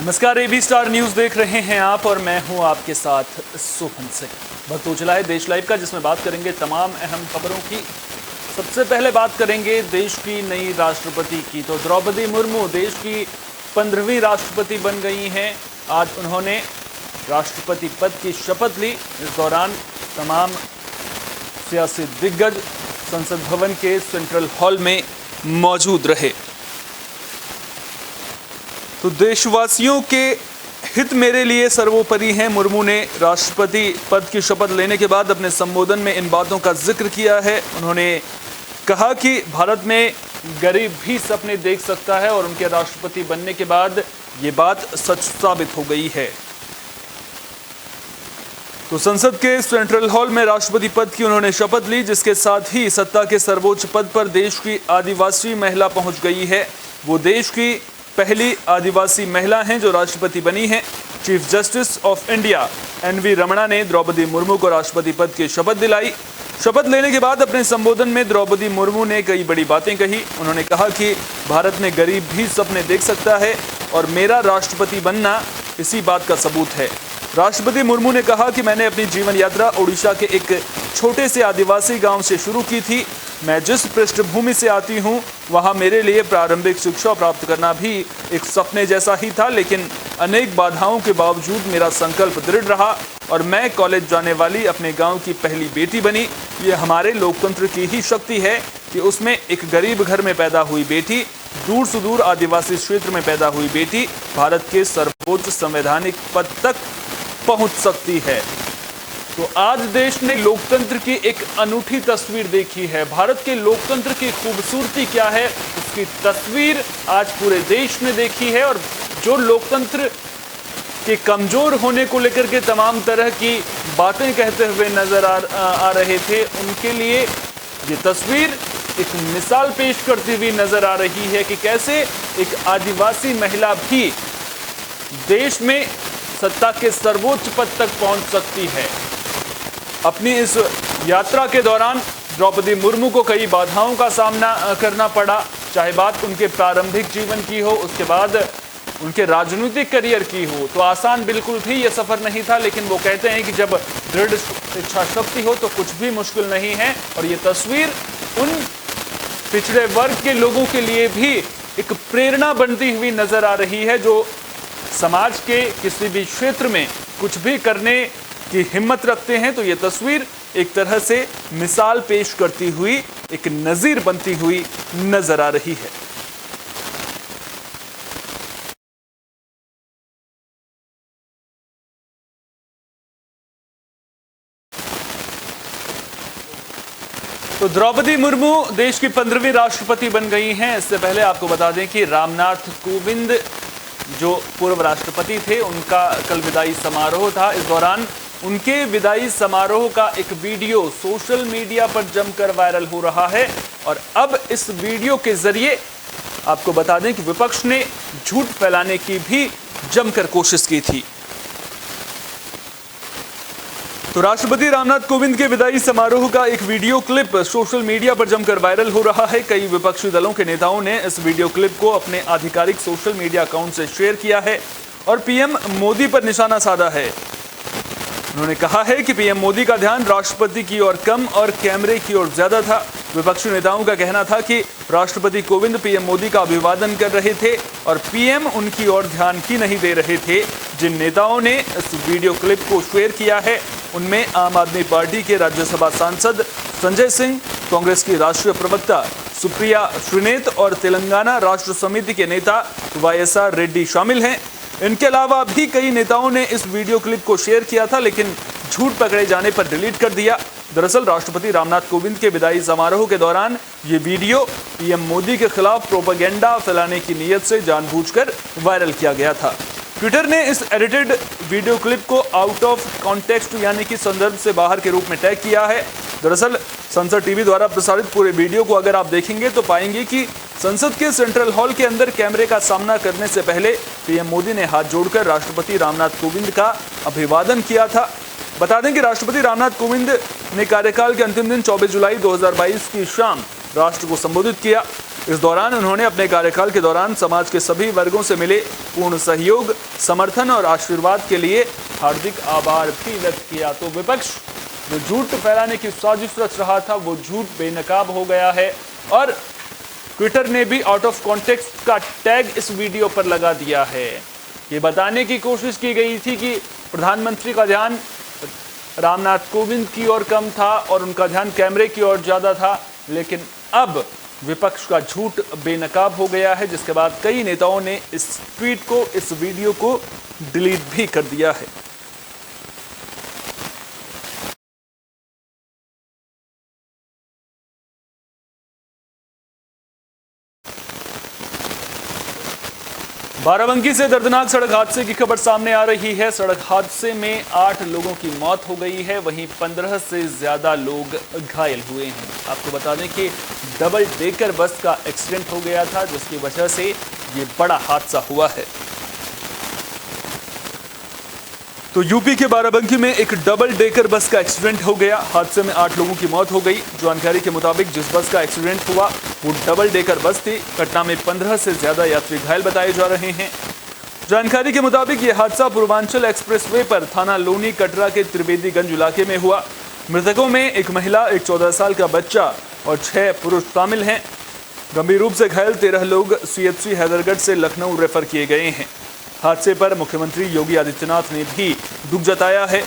नमस्कार, AB star news देख रहे हैं आप और मैं हूं आपके साथ सोहन सिंह। वक्त हो चला है देश लाइव का, जिसमें बात करेंगे तमाम अहम खबरों की। सबसे पहले बात करेंगे देश की नई राष्ट्रपति की। तो द्रौपदी मुर्मू देश की 15वीं राष्ट्रपति बन गई हैं। आज उन्होंने राष्ट्रपति पद की शपथ ली। इस दौरान तमाम सियासी दिग्गज संसद भवन के सेंट्रल हॉल में मौजूद रहे। तो देशवासियों के हित मेरे लिए सर्वोपरि हैं। मुर्मू ने राष्ट्रपति पद की शपथ लेने के बाद अपने संबोधन में इन बातों का जिक्र किया है। उन्होंने कहा कि भारत में गरीब भी सपने देख सकता है और उनके राष्ट्रपति बनने के बाद ये बात सच साबित हो गई है। तो संसद के सेंट्रल हॉल में राष्ट्रपति पद की उन्होंने शपथ ली, जिसके साथ ही सत्ता के सर्वोच्च पद पर देश की आदिवासी महिला पहुंच गई है। वो देश की पहली आदिवासी महिला हैं जो राष्ट्रपति बनी हैं। Chief justice of India NV Ramana ने द्रौपदी मुर्मू को राष्ट्रपति पद की शपथ दिलाई। शपथ लेने के बाद अपने संबोधन में द्रौपदी मुर्मू ने कई बड़ी बातें कही। उन्होंने कहा कि भारत में गरीब भी सपने देख सकता है और मेरा राष्ट्रपति बनना इसी बात का सबूत है। राष्ट्रपति मुर्मू ने कहा कि मैंने अपनी जीवन यात्रा ओडिशा के एक छोटे से आदिवासी गांव से शुरू की थी। मैं जिस पृष्ठभूमि से आती हूं, वहां मेरे लिए प्रारंभिक शिक्षा प्राप्त करना भी एक सपने जैसा ही था, लेकिन अनेक बाधाओं के बावजूद मेरा संकल्प दृढ़ रहा और मैं कॉलेज जाने वाली अपने गांव की पहली बेटी बनी। ये हमारे लोकतंत्र की ही शक्ति है कि उसमें एक गरीब घर में पैदा हुई बेटी, दूर सुदूर आदिवासी क्षेत्र में पैदा हुई बेटी भारत के सर्वोच्च संवैधानिक पद तक पहुंच सकती है। तो आज देश ने लोकतंत्र की एक अनूठी तस्वीर देखी है। भारत के लोकतंत्र की खूबसूरती क्या है, उसकी तस्वीर आज पूरे देश ने देखी है। और जो लोकतंत्र के कमजोर होने को लेकर के तमाम तरह की बातें कहते हुए नजर आ रहे थे, उनके लिए ये तस्वीर एक मिसाल पेश करती हुई नजर आ रही है कि कैसे एक आदिवासी महिला भी देश में सत्ता के सर्वोच्च पद तक पहुंच सकती है। अपनी इस यात्रा के दौरान द्रौपदी मुर्मू को कई बाधाओं का सामना करना पड़ा, चाहे बात उनके प्रारंभिक जीवन की हो, उसके बाद उनके राजनीतिक करियर की हो। तो आसान बिल्कुल भी ये सफर नहीं था, लेकिन वो कहते हैं कि जब दृढ़ इच्छा शक्ति हो तो कुछ भी मुश्किल नहीं है। और ये तस्वीर उन पिछड़े वर्ग के लोगों के लिए भी एक प्रेरणा बनती हुई नजर आ रही है, जो समाज के किसी भी क्षेत्र में कुछ भी करने की हिम्मत रखते हैं। तो ये तस्वीर एक तरह से मिसाल पेश करती हुई, एक नजीर बनती हुई नजर आ रही है। तो द्रौपदी मुर्मू देश की 15वीं राष्ट्रपति बन गई हैं। इससे पहले आपको बता दें कि रामनाथ कोविंद जो पूर्व राष्ट्रपति थे, उनका कल विदाई समारोह था। इस दौरान उनके विदाई समारोह का एक वीडियो सोशल मीडिया पर जमकर वायरल हो रहा है। और अब इस वीडियो के जरिए आपको बता दें कि विपक्ष ने झूठ फैलाने की भी जमकर कोशिश की थी। तो राष्ट्रपति रामनाथ कोविंद के विदाई समारोह का एक वीडियो क्लिप सोशल मीडिया पर जमकर वायरल हो रहा है। कई विपक्षी दलों के नेताओं ने इस वीडियो क्लिप को अपने आधिकारिक सोशल मीडिया अकाउंट से शेयर किया है और पीएम मोदी पर निशाना साधा है। उन्होंने कहा है कि पीएम मोदी का ध्यान राष्ट्रपति की ओर कम और कैमरे की ओर ज्यादा था। विपक्षी नेताओं का कहना था कि राष्ट्रपति कोविंद पीएम मोदी का अभिवादन कर रहे थे और पीएम उनकी ओर ध्यान ही नहीं दे रहे थे। जिन नेताओं ने इस वीडियो क्लिप को शेयर किया है, उनमें आम आदमी पार्टी के राज्यसभा सांसद संजय सिंह, कांग्रेस की राष्ट्रीय प्रवक्ता सुप्रिया श्रीनेत और तेलंगाना राष्ट्र समिति के नेता वाईएसआर रेड्डी शामिल हैं। इनके अलावा भी कई नेताओं ने इस वीडियो क्लिप को शेयर किया था, लेकिन झूठ पकड़े जाने पर डिलीट कर दिया। दरअसल राष्ट्रपति रामनाथ कोविंद के विदाई समारोह के दौरान ये वीडियो पीएम मोदी के खिलाफ प्रोपेगेंडा फैलाने की नीयत से जानबूझकर वायरल किया गया था। ट्विटर ने इस एडिटेड वीडियो क्लिप को आउट ऑफ कॉन्टेक्स्ट यानी कि संदर्भ से बाहर के रूप में टैग किया है। दरअसल संसद टीवी द्वारा प्रसारित पूरे वीडियो को अगर आप देखेंगे तो पाएंगे कि संसद के सेंट्रल हॉल के अंदर कैमरे का सामना करने से पहले पीएम मोदी ने हाथ जोड़कर राष्ट्रपति रामनाथ कोविंद का अभिवादन किया था। बता दें कि राष्ट्रपति रामनाथ कोविंद ने कार्यकाल के अंतिम दिन 24 जुलाई 2022 की शाम राष्ट्र को संबोधित किया। इस दौरान उन्होंने अपने कार्यकाल के दौरान समाज के सभी वर्गों से मिले पूर्ण सहयोग, समर्थन और आशीर्वाद के लिए हार्दिक आभार भी व्यक्त किया। तो विपक्ष जो झूठ फैलाने की साजिश रच रहा था वो झूठ बेनकाब हो गया है और ट्विटर ने भी आउट ऑफ कॉन्टेक्स्ट का टैग इस वीडियो पर लगा दिया है। ये बताने की कोशिश की गई थी कि प्रधानमंत्री का ध्यान रामनाथ कोविंद की ओर कम था और उनका ध्यान कैमरे की ओर ज्यादा था, लेकिन अब विपक्ष का झूठ बेनकाब हो गया है, जिसके बाद कई नेताओं ने इस ट्वीट को, इस वीडियो को डिलीट भी कर दिया है। बाराबंकी से दर्दनाक सड़क हादसे की खबर सामने आ रही है। सड़क हादसे में 8 लोगों की मौत हो गई है, वहीं 15 से ज्यादा लोग घायल हुए हैं। आपको बता दें कि डबल डेकर बस का एक्सीडेंट हो गया था, जिसकी वजह से ये बड़ा हादसा हुआ है। तो यूपी के बाराबंकी में एक डबल डेकर बस का एक्सीडेंट हो गया। हादसे में 8 लोगों की मौत हो गई। जानकारी के मुताबिक जिस बस का एक्सीडेंट हुआ वो डबल डेकर बस थी। घटना में 15 से ज्यादा यात्री घायल बताए जा रहे हैं। जानकारी के मुताबिक यह हादसा पूर्वांचल एक्सप्रेसवे पर थाना लोनी कटरा के त्रिवेदीगंज इलाके में हुआ। मृतकों में एक महिला, एक 14 साल का बच्चा और 6 पुरुष शामिल हैं। गंभीर रूप से घायल 13 लोग सीएचसी हैदरगढ़ से लखनऊ रेफर किए गए हैं। हादसे पर मुख्यमंत्री योगी आदित्यनाथ ने भी दुख जताया है।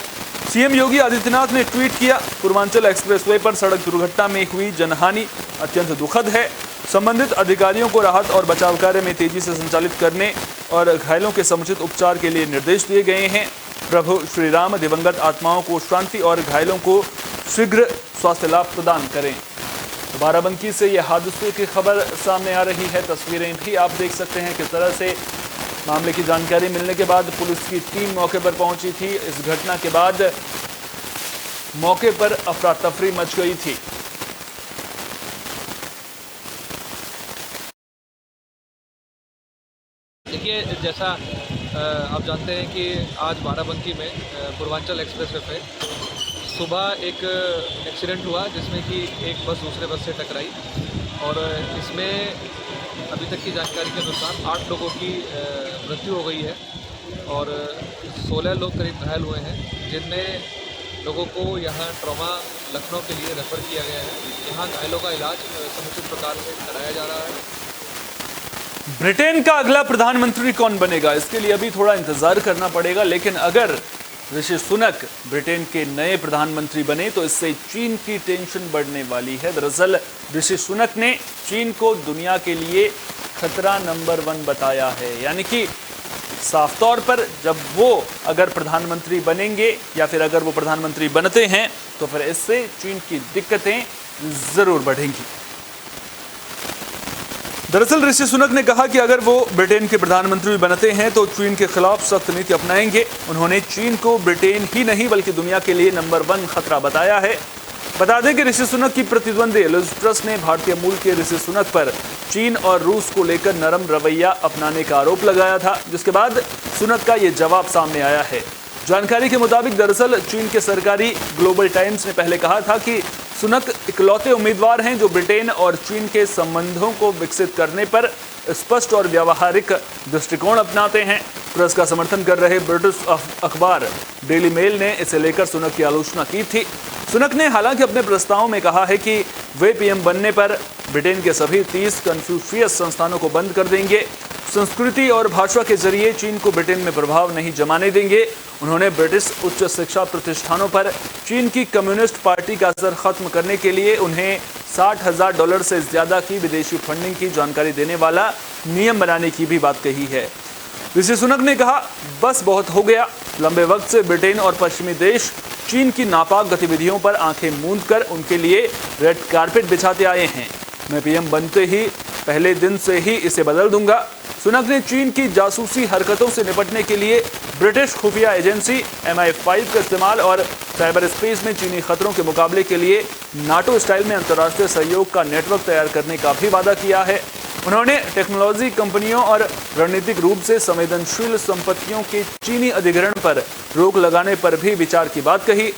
सीएम योगी आदित्यनाथ ने ट्वीट किया, पूर्वांचल एक्सप्रेसवे पर सड़क दुर्घटना में हुई जनहानि अत्यंत दुखद है। संबंधित अधिकारियों को राहत और बचाव कार्य में तेजी से संचालित करने और घायलों के समुचित उपचार के लिए निर्देश दिए गए हैं। प्रभु श्री राम दिवंगत आत्माओं को शांति और घायलों को शीघ्र स्वास्थ्य लाभ प्रदान करें। बाराबंकी से यह हादसे की खबर सामने आ रही है। तस्वीरें भी आप देख सकते हैं किस तरह से मामले की जानकारी मिलने के बाद पुलिस की टीम मौके पर पहुंची थी। इस घटना के बाद मौके पर अफरा तफरी मच गई थी। देखिए, जैसा आप जानते हैं कि आज बाराबंकी में पूर्वांचल एक्सप्रेसवे पे सुबह एक एक्सीडेंट हुआ, जिसमें कि एक बस दूसरे बस से टकराई और इसमें अभी तक की जानकारी के अनुसार 8 लोगों की मृत्यु हो गई है और 16 लोग करीब घायल हुए हैं, जिनमें लोगों को यहाँ ट्रॉमा लखनऊ के लिए रेफ़र किया गया है। यहाँ घायलों का इलाज समुचित प्रकार से कराया जा रहा है। ब्रिटेन का अगला प्रधानमंत्री कौन बनेगा, इसके लिए अभी थोड़ा इंतजार करना पड़ेगा, लेकिन अगर ऋषि सुनक ब्रिटेन के नए प्रधानमंत्री बने तो इससे चीन की टेंशन बढ़ने वाली है। दरअसल ऋषि सुनक ने चीन को दुनिया के लिए खतरा नंबर 1 बताया है, यानी कि साफ तौर पर जब वो अगर प्रधानमंत्री बनेंगे या फिर अगर वो प्रधानमंत्री बनते हैं तो फिर इससे चीन की दिक्कतें जरूर बढ़ेंगी। दरअसल ऋषि सुनक ने कहा कि अगर वो ब्रिटेन के प्रधानमंत्री बनते हैं तो चीन के खिलाफ सख्त नीति अपनाएंगे। उन्होंने चीन को ब्रिटेन ही नहीं बल्कि दुनिया के लिए नंबर 1 खतरा बताया है। बता दें कि ऋषि सुनक की प्रतिद्वंदी लिज ट्रस ने भारतीय मूल के ऋषि सुनक पर चीन और रूस को लेकर नरम रवैया अपनाने का आरोप लगाया था, जिसके बाद सुनक का ये जवाब सामने आया है। जानकारी के मुताबिक दरअसल चीन के सरकारी ग्लोबल टाइम्स ने पहले कहा था कि सुनक इकलौते उम्मीदवार हैं जो ब्रिटेन और चीन के संबंधों को विकसित करने पर स्पष्ट और व्यावहारिक दृष्टिकोण अपनाते हैं। ट्रस का समर्थन कर रहे ब्रिटिश अखबार डेली मेल ने इसे लेकर सुनक की आलोचना की थी। सुनक ने हालांकि अपने प्रस्ताव में कहा है कि वे पीएम बनने पर ब्रिटेन के सभी 30 कन्फ्यूशियस संस्थानों को बंद कर देंगे, संस्कृति और भाषा के जरिए चीन को ब्रिटेन में प्रभाव नहीं जमाने देंगे। उन्होंने ब्रिटिश उच्च शिक्षा प्रतिष्ठानों पर चीन की कम्युनिस्ट पार्टी का असर खत्म करने के लिए उन्हें $60,000 से ज्यादा की विदेशी फंडिंग की जानकारी देने वाला नियम बनाने की भी बात कही है। ऋषि सुनक ने कहा, बस बहुत हो गया। लंबे वक्त से ब्रिटेन और पश्चिमी देश चीन की नापाक गतिविधियों पर आंखें मूंद कर उनके लिए रेड कारपेट बिछाते आए हैं। मैं पीएम बनते ही पहले दिन से ही इसे बदल दूंगा। सुनक ने चीन की जासूसी हरकतों से निपटने के लिए ब्रिटिश खुफिया एजेंसी MI5 का इस्तेमाल और साइबर स्पेस में चीनी खतरों के मुकाबले के लिए नाटो स्टाइल में अंतर्राष्ट्रीय सहयोग का नेटवर्क तैयार करने का भी वादा किया है। उन्होंने टेक्नोलॉजी कंपनियों और रणनीतिक रूप से संवेदनशील संपत्तियों के चीनी अधिग्रहण पर रोक लगाने पर भी विचार की बात कही।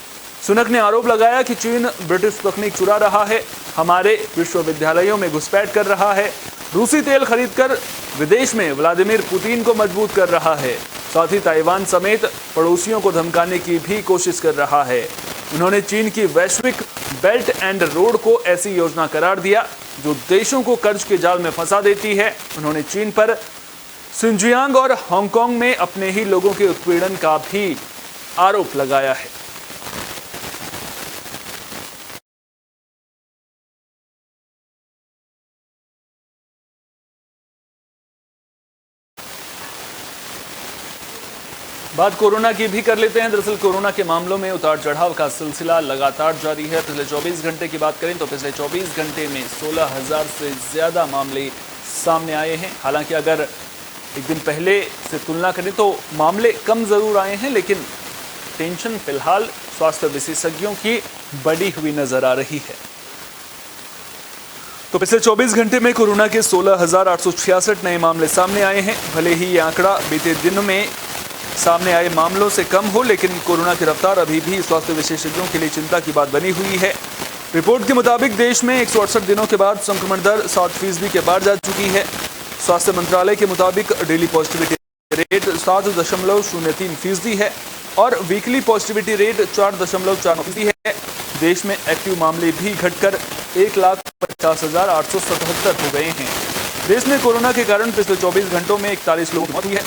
सुनक ने आरोप लगाया कि चीन ब्रिटिश तकनीक चुरा रहा है, हमारे विश्वविद्यालयों में घुसपैठ कर रहा है, रूसी तेल खरीदकर विदेश में व्लादिमीर पुतिन को मजबूत कर रहा है। साथ ही ताइवान समेत पड़ोसियों को धमकाने की भी कोशिश कर रहा है। उन्होंने चीन की वैश्विक बेल्ट एंड रोड को ऐसी योजना करार दिया जो देशों को कर्ज के जाल में फंसा देती है। उन्होंने चीन पर सिंजियांग और हांगकांग में अपने ही लोगों के उत्पीड़न का भी आरोप लगाया है। बात कोरोना की भी कर लेते हैं। दरअसल कोरोना के मामलों में उतार चढ़ाव का सिलसिला लगातार जारी है। पिछले 24 घंटे की बात करें तो पिछले 24 घंटे में 16,000 से ज़्यादा मामले सामने आए हैं। हालांकि अगर एक दिन पहले से तुलना करें तो मामले कम ज़रूर आए हैं, लेकिन टेंशन फिलहाल स्वास्थ्य विशेषज्ञों की बढ़ी हुई नजर आ रही है। तो पिछले 24 घंटे में कोरोना के 16,866 नए मामले सामने आए हैं। भले ही ये आंकड़ा बीते दिन में सामने आए मामलों से कम हो, लेकिन कोरोना की रफ्तार अभी भी स्वास्थ्य विशेषज्ञों के लिए चिंता की बात बनी हुई है। रिपोर्ट के मुताबिक देश में 168 दिनों के बाद संक्रमण दर 60% के पार जा चुकी है। स्वास्थ्य मंत्रालय के मुताबिक डेली पॉजिटिविटी रेट 7.03% है और वीकली पॉजिटिविटी रेट 4.4% है। देश में एक्टिव मामले भी घटकर 1,50,877 हो गए हैं। देश में कोरोना के कारण पिछले 24 घंटों में 41 लोगों की मौत हुई है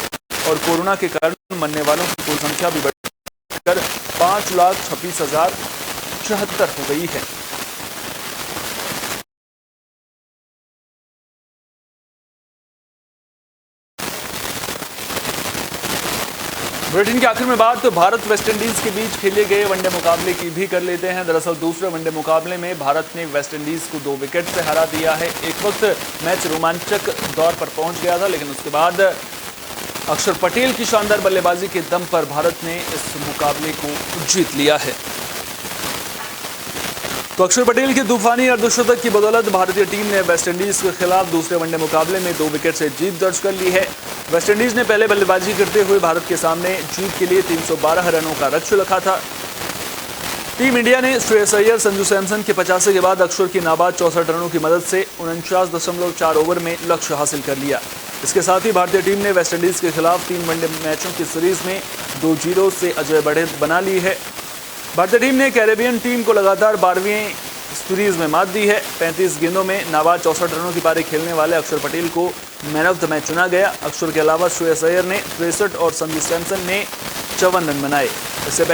और कोरोना के कारण मरने वालों की कुल संख्या भी बढ़कर 5,26,074 हो गई है। बुलेटिन के आखिर में बात भारत वेस्टइंडीज के बीच खेले गए वनडे मुकाबले की भी कर लेते हैं। दरअसल दूसरे वनडे मुकाबले में भारत ने वेस्टइंडीज को 2 विकेट से हरा दिया है। एक वक्त मैच रोमांचक दौर पर पहुंच गया था, लेकिन उसके बाद अक्षर पटेल की शानदार बल्लेबाजी के दम पर भारत ने इस मुकाबले को जीत लिया है। तो अक्षर पटेल के तूफानी अर्धशतक की बदौलत भारतीय टीम ने वेस्टइंडीज के खिलाफ दूसरे वनडे मुकाबले में 2 विकेट से जीत दर्ज कर ली है। वेस्टइंडीज ने पहले बल्लेबाजी करते हुए भारत के सामने जीत के लिए 312 रनों का लक्ष्य रखा था। टीम इंडिया ने श्रेयस अय्यर, संजू सैमसन के 50 के बाद अक्षर की नाबाद 64 रनों की मदद से 49.4 ओवर में लक्ष्य हासिल कर लिया। इसके साथ ही भारतीय टीम ने वेस्टइंडीज के खिलाफ 3 वनडे मैचों की सीरीज में 2-0 से अजय बढ़त बना ली है। भारतीय टीम ने कैरेबियन टीम को लगातार 12वीं सीरीज में मात दी है। 35 गेंदों में नाबाद 64 रनों की पारी खेलने वाले अक्षर पटेल को मैन ऑफ द मैच चुना गया। अक्षर के अलावा श्रेयस अय्यर ने 63 और संजू सैमसन ने 54 रन बनाए। इससे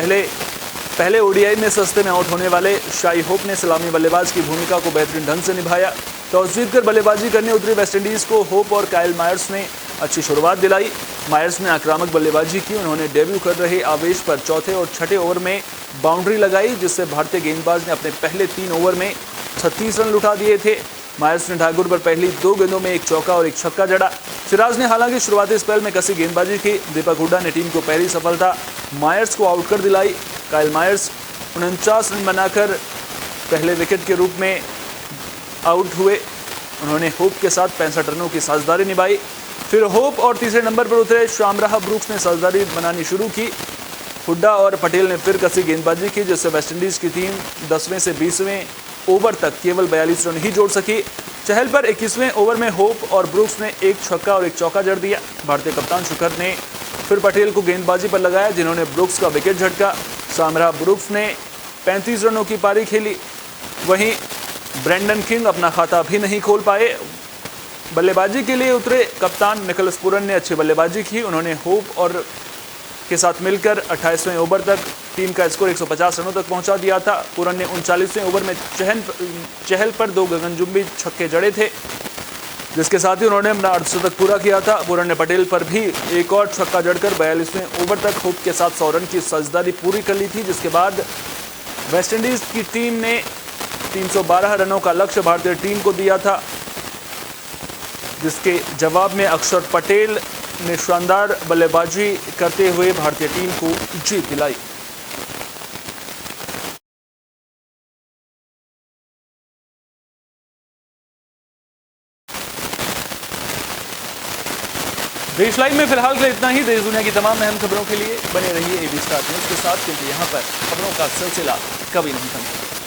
पहले ओडीआई में सस्ते में आउट होने वाले शाई होप ने सलामी बल्लेबाज की भूमिका को बेहतरीन ढंग से निभाया। टॉस जीतकर बल्लेबाजी करने उतरी वेस्टइंडीज को होप और काइल मायर्स ने अच्छी शुरुआत दिलाई। मायर्स ने आक्रामक बल्लेबाजी की। उन्होंने डेब्यू कर रहे आवेश पर चौथे और छठे ओवर में बाउंड्री लगाई, जिससे भारतीय गेंदबाज ने अपने पहले 3 ओवर में 36 रन लुटा दिए थे। मायर्स ने ठाकुर पर पहली 2 गेंदों में 1 चौका और 1 छक्का जड़ा। सिराज ने हालांकि शुरुआती स्पेल में कसी गेंदबाजी की। दीपक हुड्डा ने टीम को पहली सफलता मायर्स को आउट कर दिलाई। काइल मायर्स 49 रन बनाकर पहले विकेट के रूप में आउट हुए। उन्होंने होप के साथ 65 रनों की साझेदारी निभाई। फिर होप और तीसरे नंबर पर उतरे शामराह ब्रूक्स ने साझेदारी बनानी शुरू की। हुड्डा और पटेल ने फिर कसी गेंदबाजी की, जिससे वेस्टइंडीज की टीम 10वें से 20वें ओवर तक केवल 42 रन ही जोड़ सकी। चहल पर 21वें ओवर में होप और ब्रूक्स ने 1 छक्का और 1 चौका जड़ दिया। भारतीय कप्तान शिखर ने फिर पटेल को गेंदबाजी पर लगाया, जिन्होंने ब्रूक्स का विकेट झटका। शामराह ब्रूक्स ने 35 रनों की पारी खेली। वहीं ब्रेंडन किंग अपना खाता भी नहीं खोल पाए। बल्लेबाजी के लिए उतरे कप्तान निकोलस पूरन ने अच्छी बल्लेबाजी की। उन्होंने होप और के साथ मिलकर 28वें ओवर तक टीम का स्कोर 150 रनों तक पहुंचा दिया था। पूरन ने 39वें ओवर में चहल पर 2 गगनचुंबी छक्के जड़े थे, जिसके साथ ही उन्होंने अपना अर्धशतक पूरा किया था। पूरन ने पटेल पर भी एक और छक्का जड़कर 42वें ओवर तक होप के साथ 100 रन की साझेदारी पूरी कर ली थी, जिसके बाद वेस्टइंडीज की टीम ने 312 रनों का लक्ष्य भारतीय टीम को दिया था, जिसके जवाब में अक्षर पटेल ने शानदार बल्लेबाजी करते हुए भारतीय टीम को जीत दिलाई। देश लाइव में फिलहाल के लिए इतना ही। देश दुनिया की तमाम अहम खबरों के लिए बने रहिए एबी स्टार न्यूज के साथ, क्योंकि यहाँ पर खबरों का सिलसिला कभी नहीं थमता।